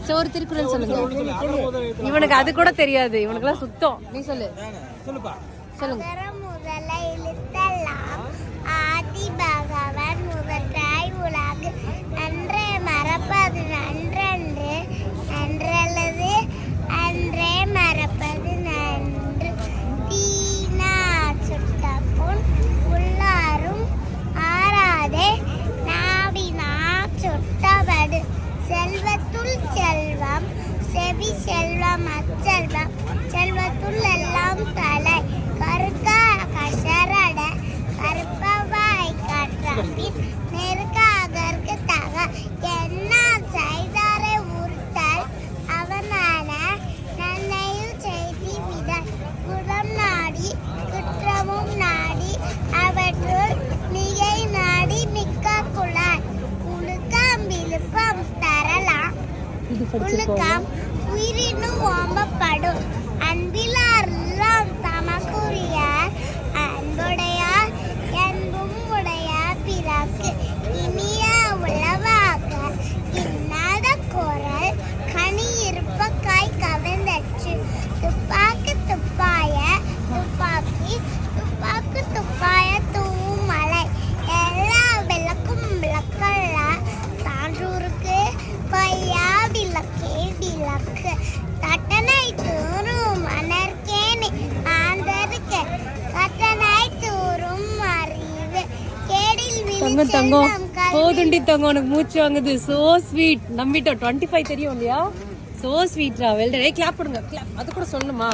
சரி ஒரு திருக்குறள் சொல்லுங்க. இவனுக்கு அது கூட தெரியாது, இவனுக்குலாம் சுத்தம். நீ சொல்லு. சொல்லுங்க. முதல இழுத்தெல்லாம் ஆதி பகவன் முதற்றாய் உலகு அன்றே மறப்பது நன்றன்று நன்றல்லது அன்றே மறப்பது நன்று தீனா சுட்டப்புண் உள்ளாரும் ஆறாதே நாவினா சுட்டபடு செல்வத்துள் செல்வம் செவி செல்வம் அச்செல்வம் செல்வத்துள் எல்லாம் தலை கருக்கா கஷரட கருப்பவாய் காற்றாப்பின் நெருக்காதற்கு தக என்ன செய்தாரை உறுத்தல் அவனான நன்மையில் செய்தி விட குணம் நாடி குற்றமும் நாடி அவற்றுள் மிகை நாடி மிக்க குழாய் உழுக்கம் விழுப்பம் தரலாம் உழுக்கம் உயிரினும் ஓம்பப்படும் அன்பிலாரெல்லாம் தமக்குரிய அன்புடையார் என்பும் உடைய பிறக்கு இனிய உளவாக இன்னாத குரல் கனி இருப்ப காய் கவர்ந்தச்சு துப்பாக்கு துப்பாய துப்பாக்கி துப்பாக்கு துப்பாய தூவும் மலை எல்லா விளக்கும் விளக்கல்ல சான்றூருக்கு கொய்யா விளக்கே விளக்கு தட்டனை தூரும் மணற்கேணி ஆந்தருக்கு கட்டனை தூரும் அறிவு கேடில் தங்கம் போதுண்டி தங்கம், உனக்கு மூச்சு வாங்குது. So sweet. நம்பிட்டோம். 25 தெரியும் இல்லையா? சோ ஸ்வீட்ரா. வெல்டன். கிளாப் பண்ணுங்க. கிளாப். அது கூட சொல்லணுமா?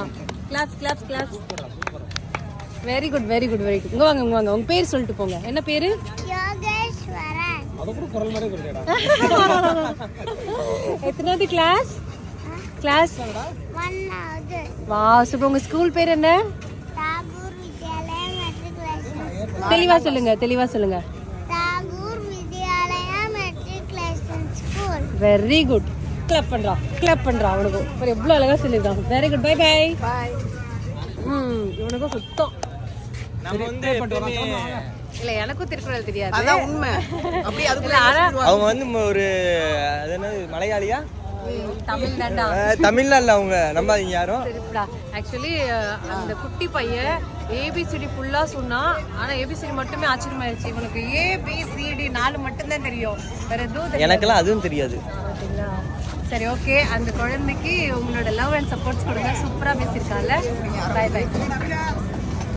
Claps claps claps. Very good very good very good. இங்க வாங்க இங்க வாங்க. உங்க பேர் சொல்லிட்டு போங்க. என்ன பேரு? யோகேஸ்வரன். அத கூட குரல் மாதிரி கொடுக்கடா. எத்தனாவது கிளாஸ்? கிளாஸ் 1வது. வா சூப்பர். உங்க ஸ்கூல் பேர் என்ன? தாகூர் வித்யாலயா மெட்ரிகுலேஷன். தெளிவா சொல்லுங்க தெளிவா சொல்லுங்க. Tagore Vidyalaya matriculation school. Very good. Clap பண்றா கிளாப் பண்றா. அவனுக்கு ஒரு எவ்வளவு அழகா சொல்லிருக்கான். Very good. Bye bye bye. இவனுக்கும் சுத்தம். நம்ம வந்து இல்ல எனக்கும் திருக்குறள் தெரியாது. அதான் உண்மை. அப்படி அதுக்குள்ள அவங்க வந்து ஒரு அது என்ன மலையாளியா? தமிழ் தான்டா. தமிழ்ல இல்ல அவங்க, நம்பாதீங்க யாரும். சரிப்பா. ஆக்சுவலி அந்த குட்டி பையன் ஏபிசிடி ஃபுல்லா சொன்னா, ஆனா ஏபிசிடி மட்டுமே ஆச்சரியமாயிருச்சு. இவனுக்கு ஏபிசிடி 4 மட்டும் தான் தெரியும், வேற எதுவும் எனக்கெல்லாம் அதுவும் தெரியாது. சரி ஓகே. அந்த குழந்தைக்கு உங்களோட லவ் அண்ட் சப்போர்ட்ஸ் கொடுங்க. சூப்பரா பேசியிருக்கால. By by.